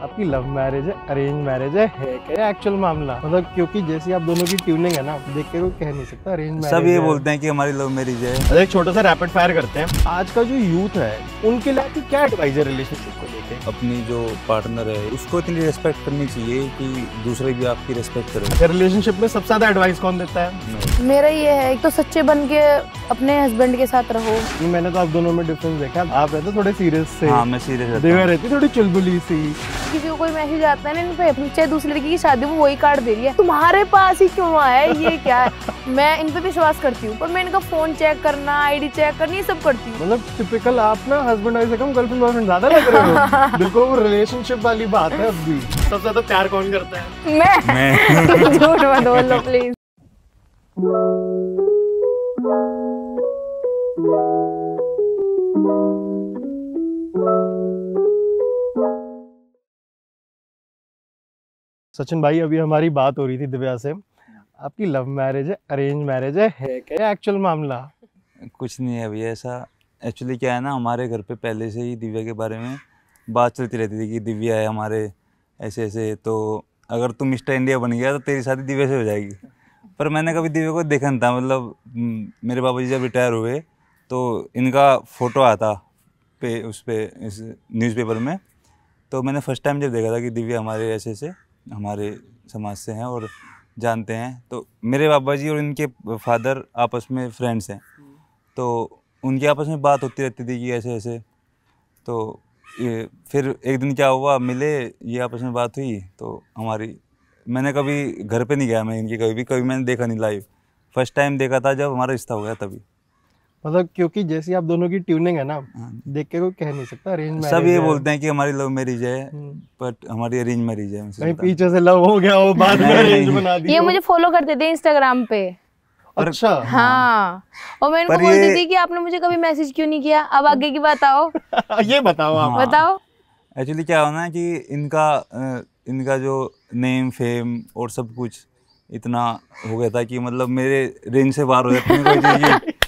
आपकी love marriage है, arrange marriage है क्या एक्चुअल मामला? मतलब क्योंकि जैसी आप दोनों की ट्यूनिंग है ना, देख के कोई कह नहीं सकता अरेंज मैरिज सब ये है। बोलते हैं कि हमारी लव मैरिज है। अरे एक छोटा सा रैपिड फायर करते हैं। आज का जो यूथ है उनके लिए आपकी क्या एडवाइस है रिलेशनशिप को लेके? अपनी जो पार्टनर है उसको इतनी रिस्पेक्ट करनी चाहिए कि दूसरे भी आपकी रिस्पेक्ट करें। रिलेशनशिप में सबसे ज्यादा एडवाइस कौन देता है? मेरा ये है, एक तो सच्चे बन के अपने हस्बैंड के साथ रहो। मैंने तो आप दोनों में डिफरेंस देखा। आप रहते थोड़े सीरियस से। हाँ, मैं सीरियस दिव्या रहती थोड़ी चुलबुली सी। किसी को कोई मैसेज आता है ना इन पे, चाहे दूसरी लड़की की शादी में वही कार्ड दे रही है, तुम्हारे पास ही क्यों आया है, ये क्या है? मैं इन पे विश्वास करती हूँ, पर मैं इनका फोन चेक करना, आईडी चेक करना, ये सब करती हूँ। मतलब टिपिकल आप ना हस्बैंड वाइफ से कम गर्लफ्रेंड बॉयफ्रेंड ज्यादा लग रहे हो। बिल्कुल वो रिलेशनशिप वाली बात है। अब भी सबसे ज्यादा प्यार कौन करता है? मैं झूठ मत बोलो प्लीज। सचिन भाई, अभी हमारी बात हो रही थी दिव्या से। आपकी लव मैरिज है, अरेंज मैरिज है क्या एक्चुअल मामला? कुछ नहीं है अभी ऐसा। एक्चुअली क्या है ना, हमारे घर पे पहले से ही दिव्या के बारे में बात चलती रहती थी कि दिव्या है हमारे ऐसे ऐसे, तो अगर तुम मिस्टर इंडिया बन गया तो तेरी शादी दिव्या से हो जाएगी। पर मैंने कभी दिव्या को देखा नहीं था। मतलब मेरे बाबा जी जब रिटायर हुए तो इनका फ़ोटो आता पे उस पर इस न्यूज़पेपर में, तो मैंने फर्स्ट टाइम जब देखा था कि दिव्या हमारे ऐसे ऐसे हमारे समाज से हैं और जानते हैं। तो मेरे बाबा जी और इनके फादर आपस में फ्रेंड्स हैं, तो उनकी आपस में बात होती रहती थी कि ऐसे ऐसे। तो ये फिर एक दिन क्या हुआ, मिले, ये आपस में बात हुई तो हमारी, मैंने कभी घर पे नहीं गया मैं इनकी, कभी मैंने देखा नहीं लाइव। फर्स्ट टाइम देखा था जब हमारा रिश्ता हो गया तभी। मतलब क्योंकि जैसी आप दोनों की ट्यूनिंग है ना, देख के कोई कह नहीं सकता अरेंज मैरिज सब ये है। बोलते हैं कि हमारी लव मैरिज है, बट हमारी अरेंज मैरिज है। कहीं पीछे से लव हो गया हो, बाद में अरेंज बना दी। ये मुझे फॉलो करते थे इंस्टाग्राम पे। अच्छा। हाँ, और मैं इनको बोलती थी कि आपने मुझे कभी मैसेज क्यों नहीं किया। अब आगे की बात आओ। ये बताओ आप। बताओ। एक्चुअली क्या होना है कि इनका जो नेम फेम और सब कुछ इतना हो गया था कि मतलब मेरे रेंज से बाहर हो जाती है कोई चीज़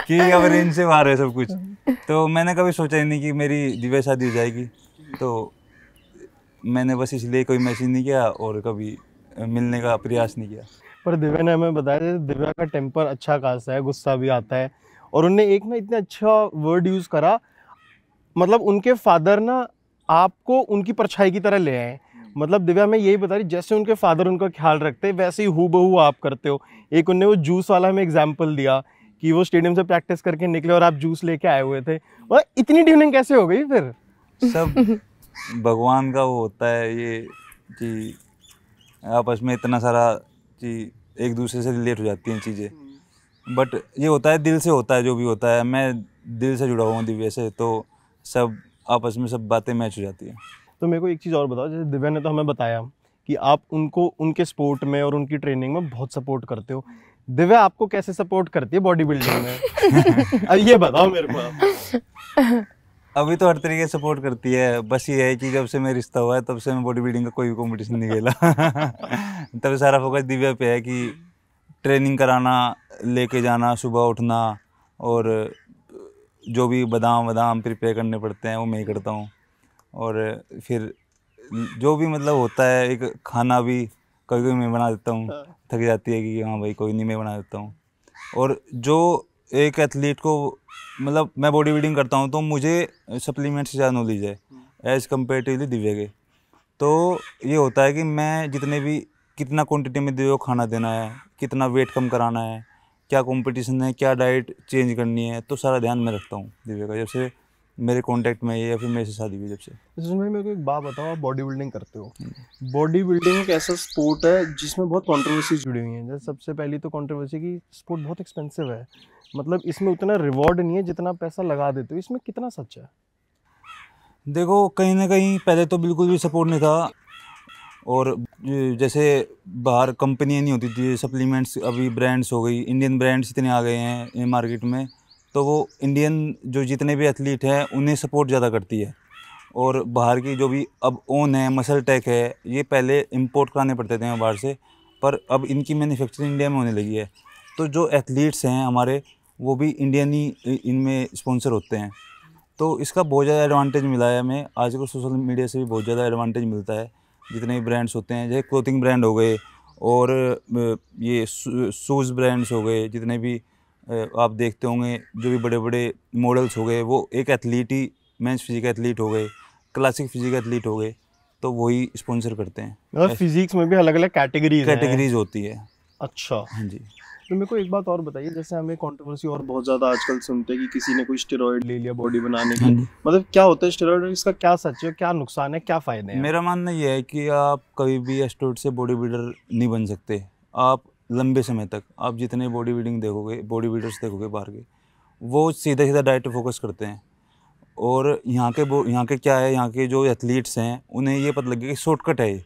कि अब रेंज से बाहर है सब कुछ। तो मैंने कभी सोचा ही नहीं कि मेरी दिव्या शादी हो जाएगी, तो मैंने बस इसलिए कोई मैसेज नहीं किया और कभी मिलने का प्रयास नहीं किया। पर दिव्या ने हमें बताया था दिव्या का टेम्पर अच्छा खासा है, गुस्सा भी आता है। और उन्होंने एक ना इतना अच्छा वर्ड यूज़ करा, मतलब उनके फादर ना आपको उनकी परछाई की तरह ले आए। मतलब दिव्या में यही बता रही, जैसे उनके फादर उनका ख्याल रखते हैं वैसे ही हूबहू आप करते हो। एक उनने वो जूस वाला हमें एग्जाम्पल दिया कि वो स्टेडियम से प्रैक्टिस करके निकले और आप जूस लेके आए हुए थे। और इतनी ट्यूनिंग कैसे हो गई फिर? सब भगवान का वो होता है ये कि आपस में इतना सारा कि एक दूसरे से रिलेट हो जाती हैं चीज़ें। बट ये होता है, दिल से होता है जो भी होता है। मैं दिल से जुड़ा हुआ हूँ दिव्या से, तो सब आपस में सब बातें मैच हो जाती हैं। तो मेरे को एक चीज़ और बताओ, जैसे दिव्या ने तो हमें बताया कि आप उनको उनके स्पोर्ट में और उनकी ट्रेनिंग में बहुत सपोर्ट करते हो। दिव्या आपको कैसे सपोर्ट करती है बॉडी बिल्डिंग में? अब ये बताओ मेरे को। अभी तो हर तरीके से सपोर्ट करती है। बस ये है कि जब से मेरा रिश्ता हुआ है तब से मैं बॉडी बिल्डिंग का कोई कंपटीशन नहीं खेला। तब सारा फोकस दिव्या पे है कि ट्रेनिंग कराना, लेके जाना, सुबह उठना, और जो भी बादाम प्रिपेयर करने पड़ते हैं वो मैं ही करता हूँ। और फिर जो भी मतलब होता है, एक खाना भी कभी कभी मैं बना देता हूँ। थक जाती है कि हाँ भाई कोई नहीं, मैं बना देता हूँ। और जो एक एथलीट को, मतलब मैं बॉडी बिल्डिंग करता हूँ तो मुझे सप्लीमेंट से ज़्यादा नॉलेज है एज़ कम्पेरेटिवली दिव्या के। तो ये होता है कि मैं जितने भी, कितना क्वांटिटी में दिव्या को खाना देना है, कितना वेट कम कराना है, क्या कंपटीशन है, क्या डाइट चेंज करनी है, तो सारा ध्यान मैं रखता हूँ दिव्या का, जब से मेरे कांटेक्ट में है या फिर मेरे से शादी हुई जब से। भाई मेरे को एक बात बताओ, आप बॉडी बिल्डिंग करते हो। बॉडी बिल्डिंग एक ऐसा स्पोर्ट है जिसमें बहुत कंट्रोवर्सी जुड़ी हुई है। जैसे सबसे पहली तो कंट्रोवर्सी की, स्पोर्ट बहुत एक्सपेंसिव है। मतलब इसमें उतना रिवॉर्ड नहीं है जितना पैसा लगा देते हो। इसमें कितना सच है? देखो, कहीं ना कहीं पहले तो बिल्कुल भी सपोर्ट नहीं था। और जैसे बाहर कंपनियाँ नहीं होती थी, सप्लीमेंट्स अभी ब्रांड्स हो गई, इंडियन ब्रांड्स इतने आ गए हैं मार्केट में, तो वो इंडियन जो जितने भी एथलीट हैं उन्हें सपोर्ट ज़्यादा करती है। और बाहर की जो भी अब ओन है, मसल टेक है, ये पहले इंपोर्ट कराने पड़ते थे बाहर से, पर अब इनकी मैन्युफैक्चरिंग इंडिया में होने लगी है। तो जो एथलीट्स हैं हमारे, वो भी इंडियन ही इनमें स्पॉन्सर होते हैं। तो इसका बहुत ज़्यादा एडवांटेज मिला है हमें। आजकल सोशल मीडिया से भी बहुत ज़्यादा एडवांटेज मिलता है। जितने भी ब्रांड्स होते हैं, जैसे क्लोथिंग ब्रांड हो गए और ये शूज़ ब्रांड्स हो गए, जितने भी आप देखते होंगे, जो भी बड़े बड़े मॉडल्स हो गए, वो एक एथलीट ही, मेंस फिजिक एथलीट हो गए, क्लासिक फिजिक एथलीट हो गए, तो वही स्पॉन्सर करते हैं। मतलब फिजिक्स में भी अलग अलग कैटेगरीज होती है। अच्छा, हाँ जी। तो मेरे को एक बात और बताइए, जैसे हमें कंट्रोवर्सी और बहुत ज़्यादा आजकल सुनते हैं कि किसी ने कोई स्टेरॉइड ले लिया बॉडी बनाने के लिए, मतलब क्या होता है स्टेरॉइड, इसका क्या सच है, क्या नुकसान है, क्या फ़ायदे हैं? मेरा मानना ये है कि आप कभी भी स्टेरॉइड से बॉडी बिल्डर नहीं बन सकते। आप लंबे समय तक, आप जितने बॉडी बिल्डिंग देखोगे, बॉडी बिल्डर्स देखोगे बाहर के, वो सीधा सीधा डाइट पे फोकस करते हैं। और यहाँ के क्या है, यहाँ के जो एथलीट्स हैं, उन्हें ये पता लगे कि शॉर्टकट है ये।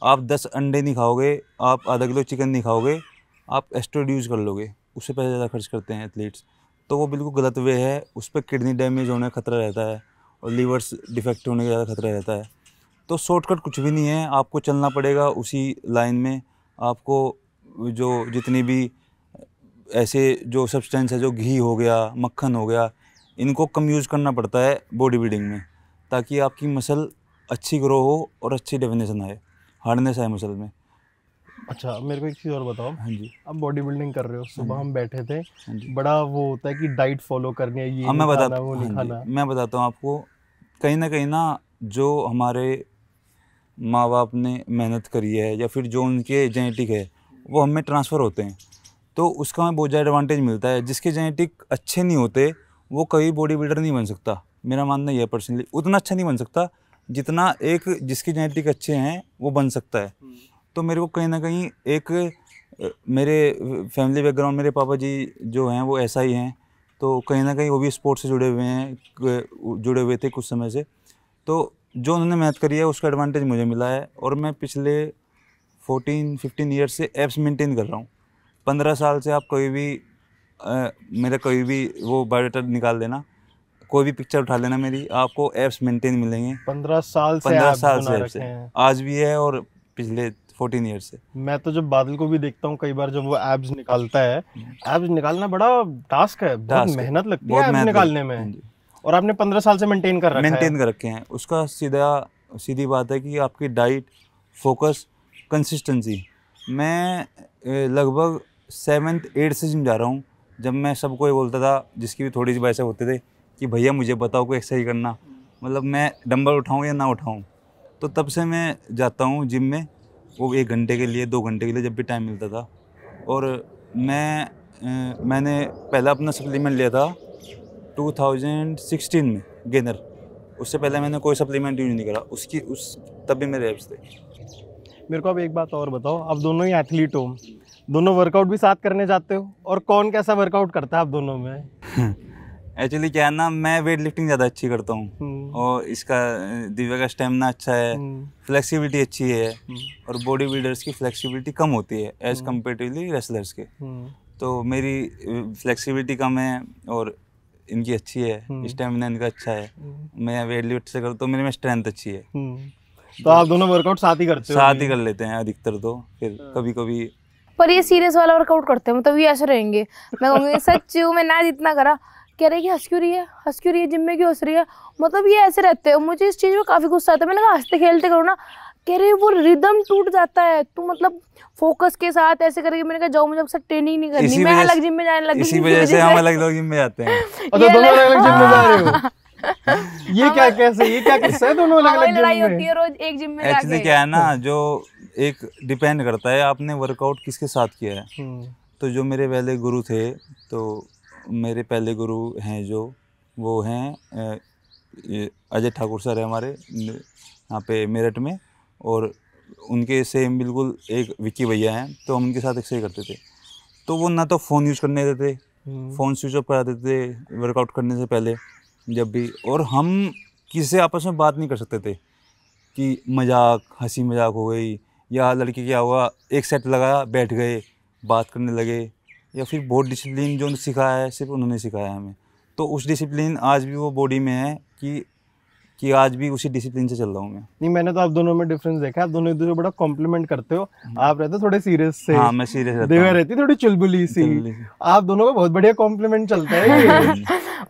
आप 10 अंडे नहीं खाओगे, आप आधा किलो चिकन नहीं खाओगे, आप स्टेरॉइड यूज़ कर लोगे, उससे पैसे ज़्यादा खर्च करते हैं एथलीट्स। तो वो बिल्कुल गलत वे है। उस पर किडनी डैमेज होने का खतरा रहता है और लीवर्स डिफेक्ट होने का ज़्यादा खतरा रहता है। तो शॉर्टकट कुछ भी नहीं है, आपको चलना पड़ेगा उसी लाइन में। आपको जो जितनी भी ऐसे जो सब्सटेंस है, जो घी हो गया, मक्खन हो गया, इनको कम यूज़ करना पड़ता है बॉडी बिल्डिंग में, ताकि आपकी मसल अच्छी ग्रो हो और अच्छी डेफिनेशन आए, हार्डनेस आए मसल में। अच्छा, मेरे को एक चीज़ और बताओ। हाँ जी। आप बॉडी बिल्डिंग कर रहे हो, सुबह हम बैठे थे, हाँ जी। बड़ा वो होता है कि डाइट फॉलो करनी है, ये अब नहीं खाना, वो नहीं खाना। मैं बताता हूँ आपको, कहीं ना जो हमारे माँ बाप ने मेहनत करी है या फिर जो उनके जेनेटिक है, वो हमें ट्रांसफ़र होते हैं, तो उसका हमें बहुत ज़्यादा एडवांटेज मिलता है। जिसके जेनेटिक अच्छे नहीं होते, वो कभी बॉडी बिल्डर नहीं बन सकता। मेरा मानना ये है, पर्सनली उतना अच्छा नहीं बन सकता जितना एक जिसके जेनेटिक अच्छे हैं वो बन सकता है। तो मेरे को कहीं ना कहीं एक मेरे फैमिली बैकग्राउंड, मेरे पापा जी जो हैं वो ऐसा ही हैं, तो कहीं ना कहीं वो भी स्पोर्ट्स से जुड़े हुए थे कुछ समय से। तो जो उन्होंने मेहनत करी है उसका एडवांटेज मुझे मिला है। और मैं पिछले 14-15 ईयर्स से एब्स मेंटेन कर रहा हूँ। 15 साल से आप कभी भी मेरा कोई भी वो बायोडाटा निकाल देना, कोई भी पिक्चर उठा लेना मेरी, आपको एब्स मेंटेन मिलेंगे। 15 साल से 15 abs साल बना से रखे हैं। आज भी है और पिछले 14 ईयर्स से। मैं तो जब बादल को भी देखता हूँ कई बार, जब वो एब्स निकालता है, एब्स निकालना बड़ा टास्क है, बहुत मेहनत लगती है एब्स निकालने में, और आपने 15 साल से मेंटेन कर रखे हैं। उसका सीधी बात है कि आपकी डाइट, फोकस, कंसिस्टेंसी। मैं लगभग 7th-8th से जिम जा रहा हूँ। जब मैं सबको ये बोलता था, जिसकी भी थोड़ी सी वैसे होते थे कि भैया मुझे बताओ कोई एक्सरसाइज करना, मतलब मैं डंबल उठाऊँ या ना उठाऊँ, तो तब से मैं जाता हूँ जिम में, वो 1 घंटे के लिए, 2 घंटे के लिए, जब भी टाइम मिलता था। और मैंने पहला अपना सप्लीमेंट लिया था 2016 में, गेनर। उससे पहले मैंने कोई सप्लीमेंट यूज नहीं करा, तब भी मेरे एब्स थे। मेरे को अब एक बात और बताओ, आप दोनों ही एथलीट हो, दोनों वर्कआउट भी साथ करने जाते हो, और कौन कैसा वर्कआउट करता है आप दोनों में? एक्चुअली क्या है ना, मैं वेट लिफ्टिंग ज़्यादा अच्छी करता हूँ, और इसका दिव्या का स्टेमिना अच्छा है, फ्लेक्सिबिलिटी अच्छी है, और बॉडी बिल्डर्स की फ्लेक्सिबिलिटी कम होती है एज़ कम्पेरेटिवली रेसलर्स के। तो मेरी फ्लेक्सिबिलिटी कम है और इनकी अच्छी है, स्टेमिना इनका अच्छा है। मैं वेट लिफ्ट से करता हूँ, मेरे में स्ट्रेंथ अच्छी है। तो आप दोनों वर्कआउट साथ ही करते हो? साथ ही कर लेते हैं अधिकतर, तो फिर कभी कभी। पर ये सीरियस वाला वर्कआउट करते हैं, मतलब ये ऐसे रहेंगे, मैं कहूँगी सच में ना जितना करा, कह रही है हंस क्यों रही है जिम में क्यों हंस रही है, मतलब ये ऐसे रहते हैं। मुझे इस चीज़ में काफ़ी गुस्सा आता है। मैंने कहा हंसते खेलते करो ना, कह रही वो रिदम टूट जाता है, तू मतलब फोकस के साथ ऐसे करेगी। मैंने कहा जाओ, मुझे अब ट्रेनिंग नहीं करनी, मैं अलग जिम में जाने लगी। इसी वजह से हम अलग जिम में जाते हैं। दोनों अलग जिम में जा रहे हो? ये क्या किस्सा है, दोनों अलग अलग लड़ाई होती है रोज एक जिम में जाके। एक्चुअली क्या है ना, जो एक डिपेंड करता है आपने वर्कआउट किसके साथ किया है। तो जो मेरे पहले गुरु थे, तो मेरे पहले गुरु हैं जो, वो हैं अजय ठाकुर सर है हमारे यहाँ पे मेरठ में, और उनके सेम बिल्कुल एक विक्की भैया हैं। तो हम उनके साथ एक्सरसाइज करते थे। तो वो ना तो फ़ोन यूज़ करने देते, फ़ोन स्विच ऑफ करा देते वर्कआउट करने से पहले जब भी, और हम किसी से आपस में बात नहीं कर सकते थे कि मजाक, हंसी मजाक हो गई, या लड़की क्या हुआ, एक सेट लगाया बैठ गए बात करने लगे, या फिर बहुत डिसिप्लिन जो सिखाया है सिर्फ उन्होंने सिखाया है हमें। तो उस डिसिप्लिन आज भी वो बॉडी में है कि आज भी उसी डिसिप्लिन से चल रहा हूँ मैं। नहीं, मैंने तो आप दोनों में डिफरेंस देखा है, आप दोनों एक दूसरे को बड़ा कॉम्प्लीमेंट करते हो। आप रहते थोड़े सीरियस से, हाँ मैं सीरियस रहता हूँ, दिव्या रहती थोड़ी चुलबुली सी, आप दोनों का बहुत बढ़िया कॉम्प्लीमेंट चलता है।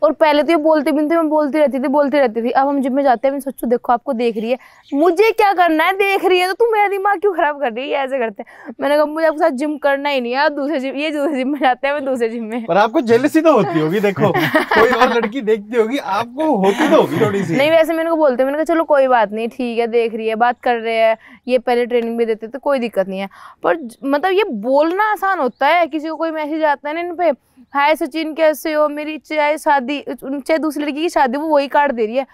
और पहले तो ये बोलती भी नहीं थी, मैं बोलती रहती थी। अब हम जिम में जाते हैं, मैं सोचू देखो आपको देख रही है, मुझे क्या करना है, देख रही है तो तुम मेरा दिमाग क्यों खराब कर रही है, ऐसे करते हैं। मैंने कहा मुझे आपके साथ जिम करना ही नहीं है, दूसरे जिम में जाते हैं, मैं दूसरे जिम में। पर आपको जेलसी तो होती होगी, देखो कोई और लड़की देखती होगी, आपको होती तो होगी थोड़ी सी। नहीं वैसे मैंने को बोलते, मैंने कहा चलो कोई बात नहीं, ठीक है, देख रही है, बात कर रहे हैं, ये पहले ट्रेनिंग भी देते तो कोई दिक्कत नहीं है। पर मतलब ये बोलना आसान होता है, किसी को कोई मैसेज आता है ना इन पे, हाय सचिन कैसे हो, मेरी चाहे शादी, चाहे दूसरी लड़की की शादी, वो वही कार्ड दे रही है,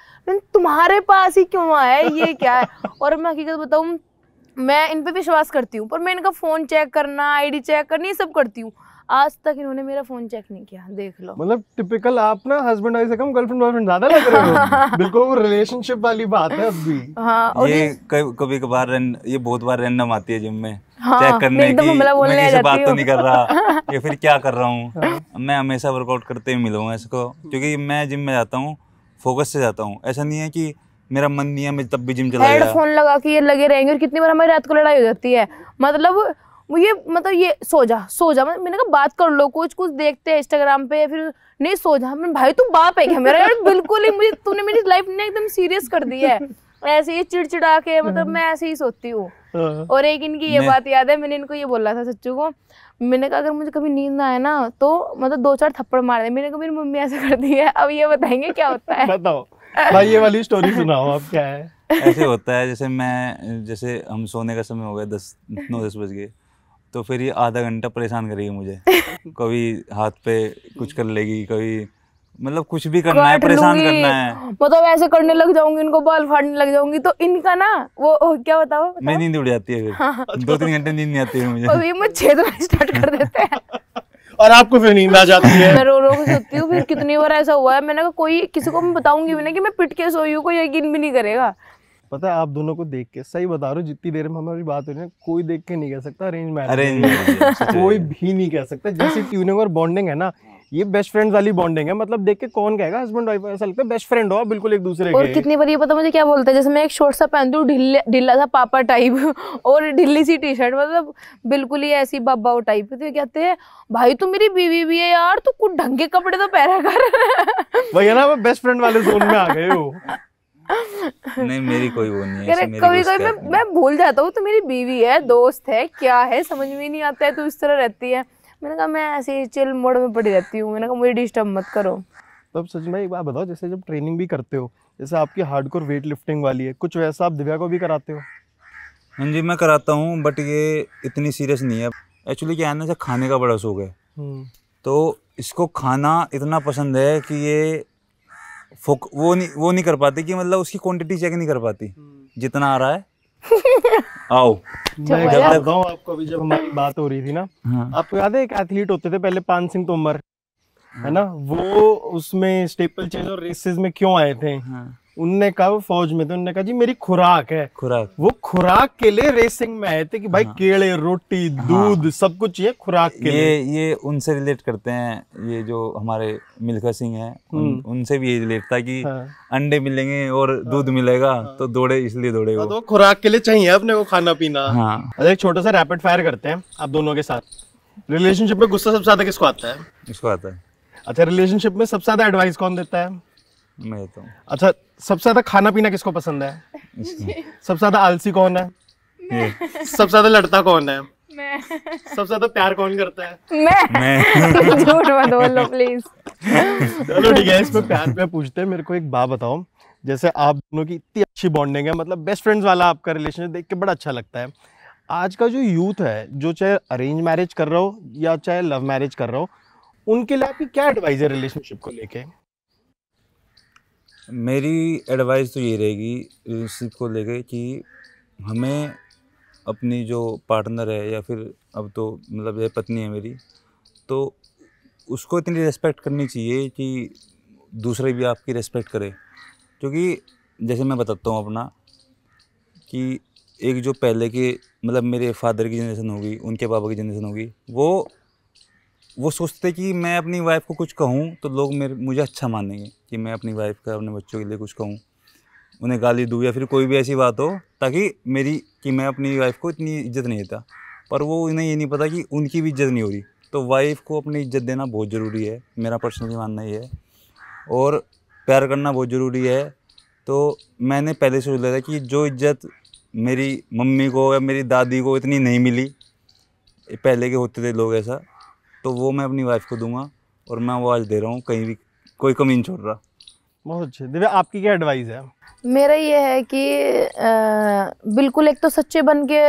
तुम्हारे पास ही क्यों आया है, ये क्या है। और मैं हकीकत बताऊं, मैं इन पे विश्वास करती हूँ, पर मैं इनका फोन चेक करना, आईडी चेक करना, ये सब करती हूँ। आज तक इन्होंने मेरा फोन चेक नहीं किया, देख लो। मतलब टिपिकल आप ना हस्बैंड वाइफ से कम गर्लफ्रेंड बॉयफ्रेंड ज्यादा लग रहे हो। बिल्कुल वो रिलेशनशिप वाली बात है अब भी। हाँ, और ये कभी कभार ये बहुत बार रैंडम आती है जिम में, हाँ, चेक करने की बोलने मैं आ किसी जाती बात तो हूँ। नहीं कर रहा या फिर क्या कर रहा हूँ। मैं हमेशा वर्कआउट करते हुए मिलूंगा इसको, क्योंकि मैं जिम में जाता हूँ फोकस से जाता हूँ। ऐसा नहीं है कि मेरा मन नहीं है मैं तब भी जिम चला गया। हेडफोन लगा के ये लगे रहेंगे, और कितनी बार हमारी रात को लड़ाई हो जाती है। मतलब ये सो जा मैंने कहा बात कर लो, कुछ देखते हैं इंस्टाग्राम पे, फिर नहीं सो जा। मैं भाई तू बाप है क्या मेरा यार, बिल्कुल ही मुझे तूने मेरी लाइफ ने एकदम सीरियस कर दी है। ऐसे ही चिड़चिड़ा के, मतलब मैं ऐसे ही सोती हूँ। और एक इनकी ये बात याद है, मैंने इनको ये बोला था सच्चू को, मैंने कहा अगर मुझे कभी नींद ना आए ना तो मतलब 2-4 थप्पड़ मार दे। मैंने कहा मेरी मम्मी ऐसे करती है। अब ये बताएंगे क्या होता है। बताओ भाई, ये वाली स्टोरी सुनाओ आप, क्या है। ऐसे होता है जैसे हम सोने का समय हो गया 9-10 बज गए, तो फिर ये आधा घंटा परेशान करेगी मुझे। कभी हाथ पे कुछ कर लेगी, कभी मतलब कुछ भी करना है, परेशान करना है। मतलब ऐसे करने लग जाऊंगी, इनको बाल फाड़ने लग जाऊंगी, तो इनका ना वो क्या बताओ, मैं नींद उड़ जाती है फिर 2-3 घंटे नींद नहीं आती है मुझे। और ये मुझे 6 बजे स्टार्ट कर देते हैं। और आपको फिर नींद आ जाती है। मैं रो के सोती हूँ। फिर कितनी बार ऐसा हुआ है, मैंने कहा कोई किसी को मैं बताऊंगी भी ना कि मैं पिट के सोई हूँ, कोई यकीन भी नहीं करेगा। पता है आप दोनों को देख के, सही बता रहा हूँ, जितनी देर में हमारी बात हो रही है, कोई देख के नहीं कह सकता अरेंज मैरिज कोई भी नहीं कह सकता। जैसी ट्यूनिंग और बॉन्डिंग है ना, ये बेस्ट फ्रेंड वाली बॉन्डिंग है। मतलब देख के कौन कहेगा हस्बैंड वाइफ, ऐसा लगता है बेस्ट फ्रेंड हो बिल्कुल एक दूसरे के। और कितनी बार ये पता मुझे क्या बोलता है, जैसे मैं एक शॉर्ट सा पहनती हूँ, ढीला सा पापा टाइप, और ढीली सी टी शर्ट, मतलब बिल्कुल ही ऐसी बाबा टाइप। तो कहते हैं भाई तू मेरी बीवी भी है यार, तू कुछ ढंग के कपड़े तो पहना कर। वही ना, बेस्ट फ्रेंड वाले जोन में आ गए हो। नहीं मेरी कोई वो नहीं है। कभी मैं भूल जाता हूँ तो मेरी बीवी है, दोस्त है, क्या है समझ में नहीं आता है, तो इस तरह रहती है। मैंने कहा मैं ऐसे ही चिल मोड में पड़ी रहती हूँ, मैंने कहा मुझे डिस्टर्ब मत करो। तब सच में एक बात बताओ, जैसे जब ट्रेनिंग भी करते हो, जैसे आपकी हार्डकोर वेट लिफ्टिंग वाली है, कुछ वैसा आप दिव्या को भी कराते हो? हाँ जी मैं कराता हूँ, बट ये इतनी सीरियस नहीं है। एक्चुअली क्या है ना, खाने का बड़ा शौक है, तो इसको खाना इतना पसंद है कि ये वो नहीं कर पाती, कि मतलब उसकी क्वांटिटी चेक नहीं कर पाती, जितना आ रहा है आओ। मैं बताऊं आपको, अभी जब हमारी बात हो रही थी ना, आपको याद है एक एथलीट होते थे पहले, पान सिंह तोमर, है ना, वो उसमें स्टेपल चेज और रेसेस में क्यों आए थे? उनने कहा वो फौज में थे, उन्होंने कहा जी मेरी खुराक है, वो खुराक के लिए रेसिंग में आए थे कि भाई केले, रोटी, दूध, सब कुछ ये खुराक के लिए। ये उनसे रिलेट करते हैं, ये जो हमारे मिल्खा सिंह है, उनसे भी ये रिलेट था कि अंडे मिलेंगे और दूध मिलेगा तो दौड़े, इसलिए दौड़े वो। तो खुराक के लिए चाहिए अपने को खाना पीना। हाँ। एक छोटा सा रैपिड फायर करते हैं आप दोनों के साथ। रिलेशनशिप में गुस्सा सबसे ज्यादा किसको आता है? इसको आता है। अच्छा, रिलेशनशिप में सबसे ज्यादा एडवाइस कौन देता है? मैं देता हूँ। अच्छा, सबसे ज्यादा खाना पीना किसको पसंद है? सबसे ज्यादा आलसी कौन है? सबसे ज्यादा लड़ता कौन है? मैं। सबसे ज्यादा प्यार कौन करता है? मैं। झूठ मत बोलो प्लीज। चलो ठीक है, इसमें प्यार पे पूछते हैं। मेरे को एक बात बताओ, जैसे आप दोनों की इतनी अच्छी बॉन्डिंग है, मतलब बेस्ट फ्रेंड्स वाला आपका रिलेशन देख के बड़ा अच्छा लगता है। आज का जो यूथ है, जो चाहे अरेंज मैरिज कर रहा हो या चाहे लव मैरिज कर रहा हो, उनके लिए आपकी क्या एडवाइस है रिलेशनशिप को लेके? मेरी एडवाइस तो ये रहेगी रिलेशनशिप को लेके कि हमें अपनी जो पार्टनर है, या फिर अब तो मतलब ये पत्नी है मेरी, तो उसको इतनी रिस्पेक्ट करनी चाहिए कि दूसरे भी आपकी रिस्पेक्ट करे। क्योंकि जैसे मैं बताता हूँ अपना, कि एक जो पहले के मतलब मेरे फादर की जनरेशन होगी, उनके पापा की जनरेशन होगी, वो सोचते कि मैं अपनी वाइफ को कुछ कहूँ तो लोग मुझे अच्छा मानेंगे, कि मैं अपनी वाइफ का, अपने बच्चों के लिए कुछ कहूँ, उन्हें गाली दूँ या फिर कोई भी ऐसी बात हो, ताकि मैं अपनी वाइफ को इतनी इज्जत नहीं देता। पर वो उन्हें ये नहीं पता कि उनकी भी इज्जत नहीं हो रही। तो वाइफ को अपनी इज्जत देना बहुत ज़रूरी है, मेरा पर्सनली मानना ये है। और प्यार करना बहुत ज़रूरी है। तो मैंने पहले सोच लिया था कि जो इज्जत मेरी मम्मी को या मेरी दादी को इतनी नहीं मिली, पहले के होते थे लोग ऐसा, तो वो मैं अपनी वाइफ को दूंगा और मैं वो आज दे रहा हूँ, कहीं भी कोई कमी नहीं छोड़ रहा। बहुत अच्छे। दिव्या, आपकी क्या एडवाइस है? मेरा ये है कि बिल्कुल एक तो सच्चे बन के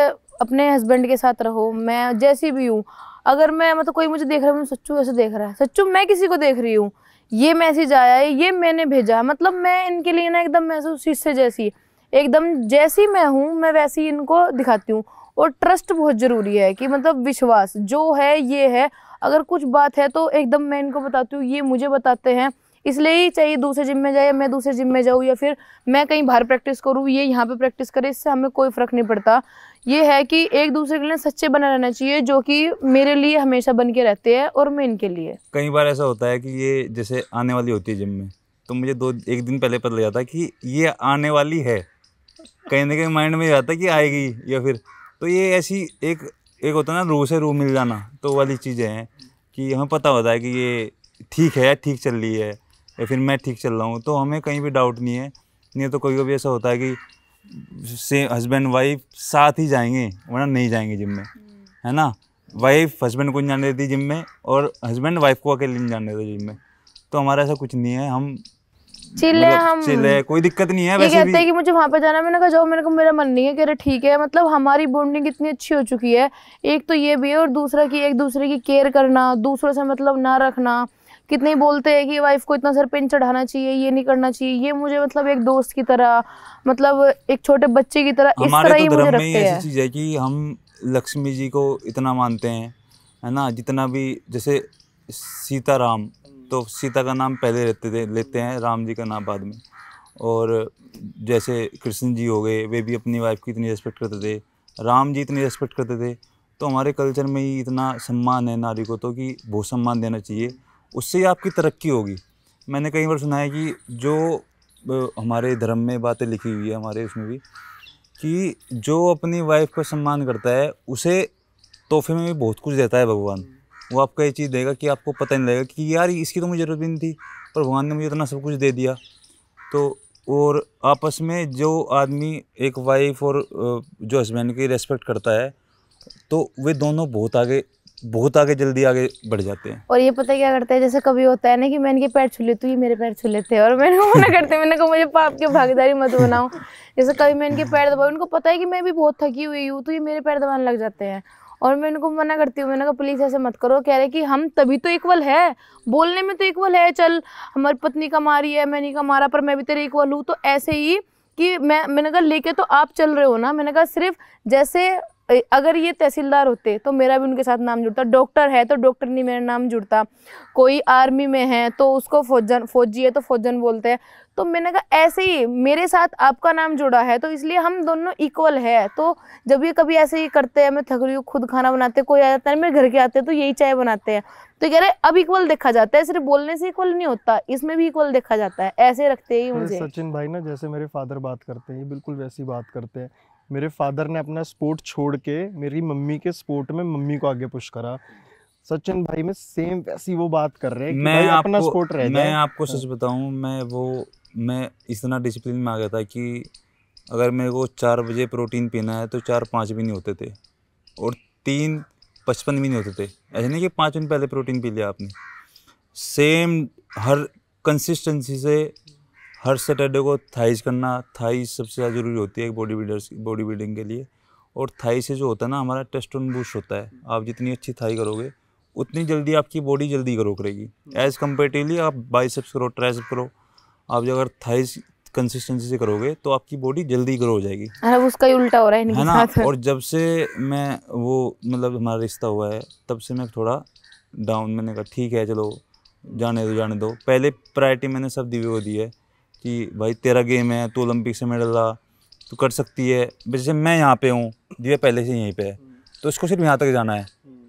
अपने हस्बैंड के साथ रहो। मैं जैसी भी हूँ, अगर मैं मतलब कोई मुझे देख रहा है, मैं सच्चू ऐसे देख रहा है, सच्चू मैं किसी को देख रही हूँ, ये मैसेज आया है, ये मैंने भेजा है, मतलब मैं इनके लिए ना एकदम महसूस शीशे जैसी, एकदम जैसी मैं हूँ मैं वैसी इनको दिखाती हूँ। और ट्रस्ट बहुत जरूरी है कि मतलब विश्वास जो है ये है, अगर कुछ बात है तो एकदम मैं इनको बताती हूँ, ये मुझे बताते हैं, इसलिए ही चाहिए दूसरे जिम में जाए, मैं दूसरे जिम में जाऊँ, या फिर मैं कहीं बाहर प्रैक्टिस करूँ, ये यहाँ पे प्रैक्टिस करे, इससे हमें कोई फर्क नहीं पड़ता। ये है कि एक दूसरे के लिए सच्चे बने रहना चाहिए, जो कि मेरे लिए हमेशा बन के रहते हैं और मैं इनके लिए। कई बार ऐसा होता है कि ये जैसे आने वाली होती है जिम में, तो मुझे एक दिन पहले पता लग जाता है कि ये आने वाली है, कहीं ना कहीं माइंड में आता है कि आएगी या फिर, तो ये ऐसी एक होता है ना, रूह से रूह मिल जाना, तो वाली चीज़ें हैं कि हमें पता होता है कि ये ठीक है, ठीक चल रही है, या फिर मैं ठीक चल रहा हूँ, तो हमें कहीं भी डाउट नहीं है। नहीं तो कभी कभी ऐसा होता है कि से हस्बैंड वाइफ साथ ही जाएंगे वरना नहीं जाएंगे जिम में, है ना। वाइफ हस्बैंड को नहीं जाने देती जिम में और हस्बैंड वाइफ को अकेले नहीं जाने देते जिम में। तो हमारा ऐसा कुछ नहीं है, हम चिल है, हम चिल है, कोई दिक्कत नहीं है। ये वैसे कहते भी हैं कि मुझे वहां पे जाना, मैंने कहा जाओ, मेरे को मेरा मन नहीं है, कह रहे ठीक है। मतलब हमारी बॉन्डिंग इतनी अच्छी हो चुकी है, एक तो ये भी है, और दूसरा कि एक दूसरे की केयर करना, दूसरों से मतलब ना रखना। कितने बोलते हैं कि वाइफ को इतना सर पे नहीं चढ़ाना चाहिए, ये नहीं करना चाहिए, ये मुझे मतलब एक दोस्त की तरह, मतलब एक छोटे बच्चे की तरह, इस हमारे तरह तो ही मुझे धर्म में ही रखते ऐसी हैं। चीज़ है कि हम लक्ष्मी जी को इतना मानते हैं, है ना। जितना भी जैसे सीताराम, तो सीता का नाम पहले लेते हैं, राम जी का नाम बाद में। और जैसे कृष्ण जी हो गए, वे भी अपनी वाइफ की इतनी रिस्पेक्ट करते थे, राम जी इतनी रिस्पेक्ट करते थे। तो हमारे कल्चर में ही इतना सम्मान है नारी को, तो कि बहुत सम्मान देना चाहिए, उससे ही आपकी तरक्की होगी। मैंने कई बार सुना है कि जो हमारे धर्म में बातें लिखी हुई है, हमारे उसमें भी, कि जो अपनी वाइफ का सम्मान करता है उसे तोहफे में भी बहुत कुछ देता है भगवान। वो आपको ये चीज़ देगा कि आपको पता नहीं लगेगा कि यार इसकी तो मुझे ज़रूरत भी नहीं थी, पर भगवान ने मुझे इतना सब कुछ दे दिया। तो और आपस में जो आदमी एक वाइफ और जो हस्बैंड की रेस्पेक्ट करता है, तो वे दोनों बहुत आगे जल्दी आगे बढ़ जाते हैं। और ये पता है क्या करते हैं, जैसे कभी होता है ना कि मैं इनके पैर छू लेती हूँ, ये मेरे पैर छू लेते हैं, और मैंने मना करते, मैंने कहा मुझे पाप की भागीदारी मत बनाओ। जैसे कभी मैं इनके पैर दबाऊँ, उनको पता है कि मैं भी बहुत थकी हुई हूँ, तो ये मेरे पैर दबाने लग जाते हैं, और मैं इनको मना करती हूँ, मैंने कहा प्लीज़ ऐसे मत करो। कह रहे कि हम तभी तो इक्वल है, बोलने में तो इक्वल है, चल हमारी पत्नी कमा रही है, मैं नहीं कमा रहा, पर मैं भी तेरे इक्वल हूँ। तो ऐसे ही कि मैंने कहा लेके तो आप चल रहे हो ना, मैंने कहा सिर्फ जैसे अगर ये तहसीलदार होते तो मेरा भी उनके साथ नाम जुड़ता, डॉक्टर है तो डॉक्टर नहीं मेरा नाम जुड़ता, कोई आर्मी में है तो उसको फौजी है तो फौजन बोलते हैं। तो मैंने कहा ऐसे ही मेरे साथ आपका नाम जुड़ा है, तो इसलिए हम दोनों इक्वल है। तो जब ये कभी ऐसे ही करते हैं, मैं थक रही हूँ, खुद खाना बनाते, कोई आ जाता है मेरे घर के आते हैं तो यही चाय बनाते हैं, तो कह रहे अब इक्वल देखा जाता है, सिर्फ बोलने से इक्वल नहीं होता, इसमें भी इक्वल देखा जाता है, ऐसे रखते हैं मुझे। सचिन भाई ना, जैसे मेरे फादर बात करते हैं, ये बिल्कुल वैसी बात करते हैं। मेरे फादर ने अपना स्पोर्ट छोड़ के मेरी मम्मी के स्पोर्ट में मम्मी को आगे पुश करा। सचिन भाई में सेम वैसी वो बात कर रहे हैं कि भाई अपना स्पोर्ट रह जाए। मैं आपको सच बताऊं, मैं इतना डिसिप्लिन में आ गया था कि अगर मेरे को 4 बजे प्रोटीन पीना है तो 4-5 भी नहीं होते थे, और 3:55 भी नहीं होते थे। ऐसे नहीं कि 5 मिनट पहले प्रोटीन पी लिया आपने। सेम हर कंसिस्टेंसी से हर सैटरडे को थाइज करना। थाइज सबसे ज़्यादा ज़रूरी होती है एक बॉडी बिल्डिंग के लिए। और थाई से जो होता है ना, हमारा टेस्टोन बूस्ट होता है। आप जितनी अच्छी थाई करोगे उतनी जल्दी आपकी बॉडी जल्दी ग्रो करेगी, एज़ कम्पेरेटिवली आप बाइसेप्स करो, ट्राइसेप्स करो। आप जो अगर थाइज कंसिस्टेंसी से करोगे तो आपकी बॉडी जल्दी ग्रो हो जाएगी। अरे उसका ही उल्टा हो रहा है इनके साथ। और जब से मैं वो मतलब हमारा रिश्ता हुआ है, तब से मैं थोड़ा डाउन। मैंने कहा ठीक है चलो जाने दो। पहले प्रायोरिटी मैंने सब दिव्या को दी है कि भाई तेरा गेम है, तू ओलंपिक से मेडल ला, तू कर सकती है। जैसे मैं यहाँ पे हूँ, दिव्या पहले से यहीं पे है, तो इसको सिर्फ यहाँ तक जाना है,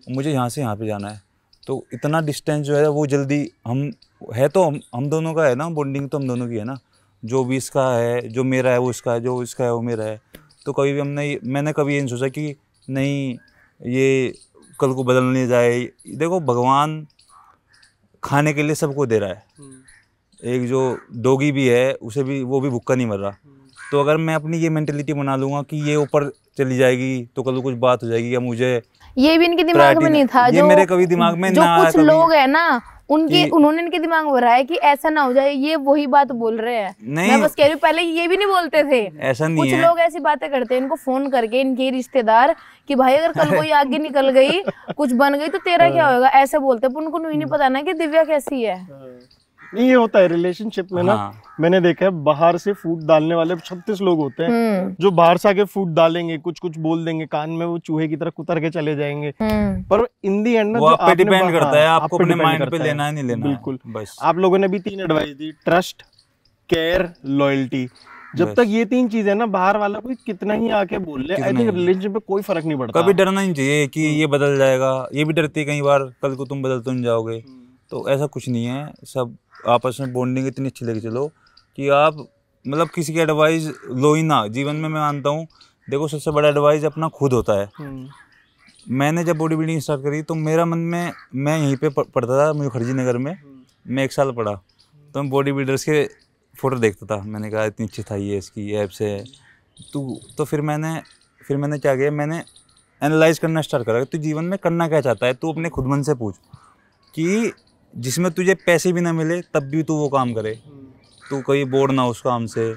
मुझे यहाँ से यहाँ पे जाना है। तो इतना डिस्टेंस जो है वो जल्दी हम दोनों का है ना, बॉन्डिंग तो हम दोनों की है ना। जो भी इसका है, जो मेरा है वो इसका है, जो इसका है वो मेरा है। तो कभी भी मैंने कभी ये नहीं सोचा कि नहीं ये कल को बदलने जाए। देखो भगवान खाने के लिए सबको दे रहा है, एक जो डॉगी भी है उसे भी, वो भी भूखा नहीं मर रहा। तो अगर मैं अपनी ये मेंटेलिटी बना लूंगा कि ये ऊपर चली जाएगी तो कल को कुछ बात हो जाएगी या मुझे, ये भी इनके दिमाग में नहीं था। ये जो मेरे कभी दिमाग में जो ना आया कुछ कभी लोग है ना उनके, कि- उन्होंने इनके दिमाग में भरा है कि ऐसा ना हो जाए, ये वही बात बोल रहे हैं। नहीं, मैं बस कह रही हूँ, पहले ये भी नहीं बोलते थे। ऐसा नहीं कुछ है। लोग ऐसी बातें करते हैं इनको फोन करके, इनके रिश्तेदार, कि भाई अगर कल कोई आगे निकल गई, कुछ बन गई तो तेरा क्या होगा, ऐसे बोलते हैं। पर उनको नहीं पता ना कि दिव्या कैसी है। नहीं, ये होता है रिलेशनशिप में ना। हाँ। मैंने देखा है बाहर से फूड डालने वाले 36 लोग होते हैं जो बाहर से आके फूड डालेंगे, कुछ कुछ बोल देंगे कान में, वो चूहे की तरह कुतर के चले जाएंगे। पर इन दी एंड ना वो जो आप पे आपने डिपेंड करता है, हाँ, आपको आप पे अपने depend माइंड पे करता है। लेना है नहीं लेना है, बिल्कुल। बस। आप लोगों ने भी 3 एडवाइस दी, ट्रस्ट, केयर, लॉयल्टी। जब बस। तक ये 3 चीजें ना, बाहर वाला कोई कितना ही आके बोल ले, आई कितना थिंक ही। रिलेशनशिप में कोई फर्क नहीं पड़ता। कभी डरना नहीं चाहिए कि ये बदल जाएगा। ये भी डरती है कई बार कल को तुम बदल तो नहीं जाओगे, तो ऐसा कुछ नहीं है। सब आपस में बॉन्डिंग इतनी अच्छी लेके चलो कि आप मतलब किसी की एडवाइस लो ही ना। जीवन में मैं मानता हूँ, देखो सबसे बड़ा एडवाइस अपना खुद होता है। मैंने जब बॉडी बिल्डिंग स्टार्ट करी तो मेरा मन में, मैं यहीं पे पढ़ता था मुझे खड़जी नगर में, मैं 1 साल पढ़ा तो मैं बॉडी बिल्डर्स के फोटो देखता था। मैंने कहा इतनी अच्छी था ये, इसकी ऐप से तो फिर मैंने क्या किया, मैंने एनालाइज करना स्टार्ट करा कि तू जीवन में करना क्या चाहता है। तू अपने खुद मन से पूछ कि जिसमें तुझे पैसे भी ना मिले तब भी तू वो काम करे, तू कहीं बोर ना उस काम से।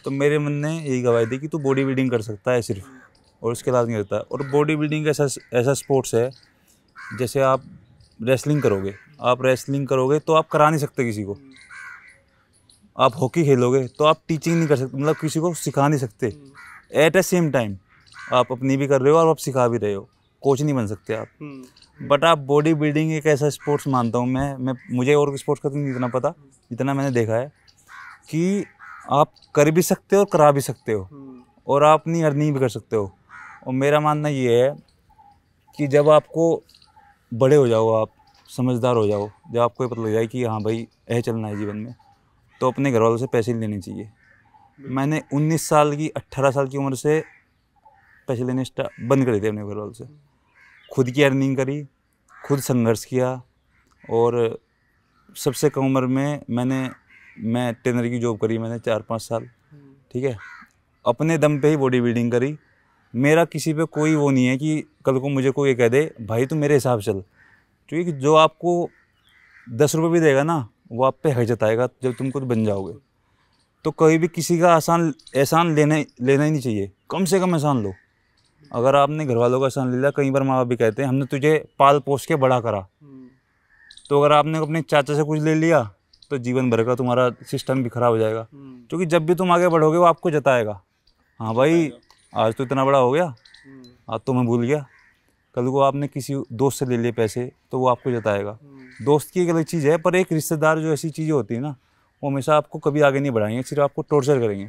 तो मेरे मन ने यही गवाही दी कि तू बॉडी बिल्डिंग कर सकता है सिर्फ, और उसके अलावा नहीं होता। और बॉडी बिल्डिंग ऐसा स्पोर्ट्स है, जैसे आप रेसलिंग करोगे तो आप करा नहीं सकते किसी को। आप हॉकी खेलोगे तो आप टीचिंग नहीं कर सकते, मतलब किसी को सिखा नहीं सकते। एट ए सेम टाइम आप अपनी भी कर रहे हो और आप सिखा भी रहे हो, कोच नहीं बन सकते आप। बट आप बॉडी बिल्डिंग एक ऐसा स्पोर्ट्स मानता हूँ मैं मुझे और स्पोर्ट्स का तो नहीं इतना पता, जितना मैंने देखा है कि आप कर भी सकते हो और करा भी सकते हो, और आप अपनी अर्निंग भी कर सकते हो। और मेरा मानना ये है कि जब आपको बड़े हो जाओ, आप समझदार हो जाओ, जब आपको ये पता लग जाए कि हाँ भाई यह चलना है जीवन में, तो अपने घर वालों से पैसे लेने चाहिए। मैंने 19 साल की 18 साल की उम्र से पैसे लेने बंद कर दिए अपने घर वालों से। खुद की अर्निंग करी, खुद संघर्ष किया, और सबसे कम उम्र में मैं ट्रेनर की जॉब करी मैंने 4-5 साल, ठीक है। अपने दम पे ही बॉडी बिल्डिंग करी। मेरा किसी पे कोई वो नहीं है कि कल को मुझे कोई ये कह दे भाई तू मेरे हिसाब चल, क्योंकि जो आपको 10 रुपये भी देगा ना, वो आप पे हक जताएगा जब तुम खुद बन जाओगे। तो कभी भी किसी का एहसान लेना ही नहीं चाहिए, कम से कम एहसान लो। अगर आपने घर वालों का एहसान ले लिया, कई बार माँ बाप भी कहते हैं हमने तुझे पाल पोस के बड़ा करा, तो अगर आपने अपने चाचा से कुछ ले लिया तो जीवन भर का तुम्हारा सिस्टम भी खराब हो जाएगा। क्योंकि जब भी तुम आगे बढ़ोगे वो आपको जताएगा, हाँ भाई आज तो इतना बड़ा हो गया, आज तो मैं भूल गया। कल को आपने किसी दोस्त से ले लिए पैसे तो वो आपको जताएगा। दोस्त की एक अलग चीज़ है, पर एक रिश्तेदार जो ऐसी चीज़ें होती है ना, वो हमेशा आपको कभी आगे नहीं बढ़ाएंगे, सिर्फ आपको टॉर्चर करेंगे।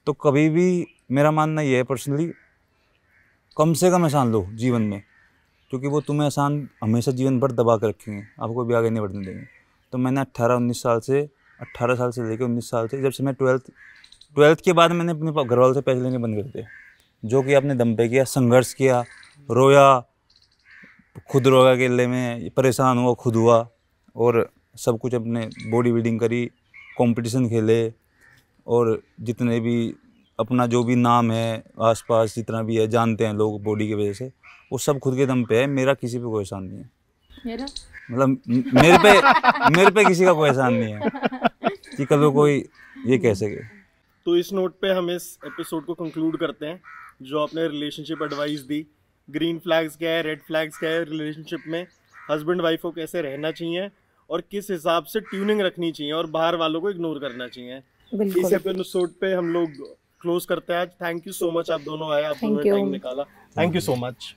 तो कभी भी मेरा मानना ये है पर्सनली, कम से कम एहसान लो जीवन में, क्योंकि वो तुम्हें एहसान हमेशा जीवन भर दबा कर रखेंगे, आपको भी आगे नहीं बढ़ने देंगे। तो मैंने 18 साल से लेकर 19 साल से, जब से मैं 12th के बाद मैंने अपने घर वालों से पैसे लेने बंद कर दिए, जो कि अपने दम पे किया, संघर्ष किया, रोया, खुद रोया अकेले में, परेशान हुआ खुद हुआ, और सब कुछ अपने बॉडी बिल्डिंग करी, कंपटीशन खेले, और जितने भी अपना जो भी नाम है आसपास जितना भी है जानते हैं लोग बॉडी की वजह से, वो सब खुद के दम पे है। मेरा किसी पे कोई एहसान नहीं है, मतलब मेरे पे किसी का कोई एहसान नहीं है कि कल कोई ये कह सके। तो इस नोट पे हम इस एपिसोड को कंक्लूड करते हैं। जो आपने रिलेशनशिप एडवाइस दी, ग्रीन फ्लैग्स क्या है, रेड फ्लैग्स क्या है रिलेशनशिप में, हस्बैंड वाइफ को कैसे रहना चाहिए और किस हिसाब से ट्यूनिंग रखनी चाहिए और बाहर वालों को इग्नोर करना चाहिए, इस एपिसोड पे हम लोग क्लोज करते हैं आज। थैंक यू सो मच, आप दोनों आए, आप दोनों ने टाइम निकाला। Thank you so much.